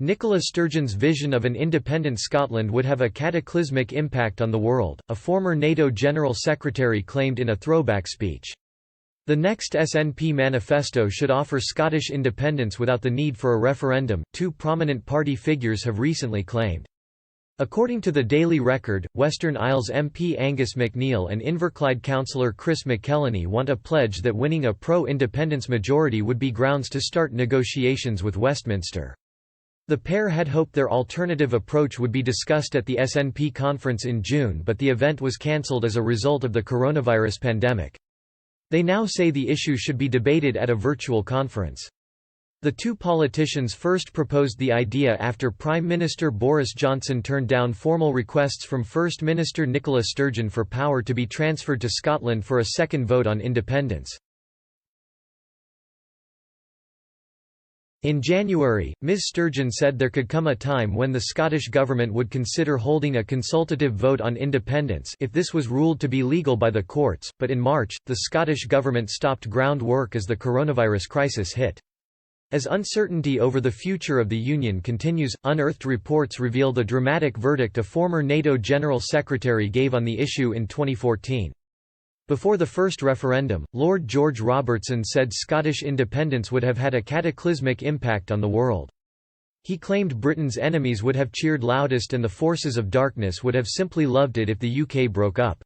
Nicola Sturgeon's vision of an independent Scotland would have a cataclysmic impact on the world, a former NATO General Secretary claimed in a throwback speech. The next SNP manifesto should offer Scottish independence without the need for a referendum, two prominent party figures have recently claimed. According to the Daily Record, Western Isles MP Angus MacNeil and Inverclyde councillor Chris McKellenny want a pledge that winning a pro-independence majority would be grounds to start negotiations with Westminster. The pair had hoped their alternative approach would be discussed at the SNP conference in June, but the event was cancelled as a result of the coronavirus pandemic. They now say the issue should be debated at a virtual conference. The two politicians first proposed the idea after Prime Minister Boris Johnson turned down formal requests from First Minister Nicola Sturgeon for power to be transferred to Scotland for a second vote on independence. In January, Ms Sturgeon said there could come a time when the Scottish Government would consider holding a consultative vote on independence if this was ruled to be legal by the courts, but in March, the Scottish Government stopped groundwork as the coronavirus crisis hit. As uncertainty over the future of the Union continues, unearthed reports reveal the dramatic verdict a former NATO General Secretary gave on the issue in 2014. Before the first referendum, Lord George Robertson said Scottish independence would have had a cataclysmic impact on the world. He claimed Britain's enemies would have cheered loudest and the forces of darkness would have simply loved it if the UK broke up.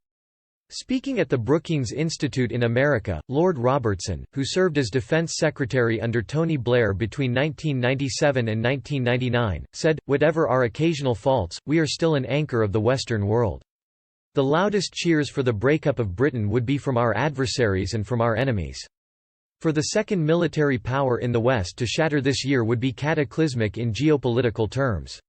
Speaking at the Brookings Institute in America, Lord Robertson, who served as Defence Secretary under Tony Blair between 1997 and 1999, said, "Whatever our occasional faults, we are still an anchor of the Western world. The loudest cheers for the breakup of Britain would be from our adversaries and from our enemies. For the second military power in the West to shatter this year would be cataclysmic in geopolitical terms."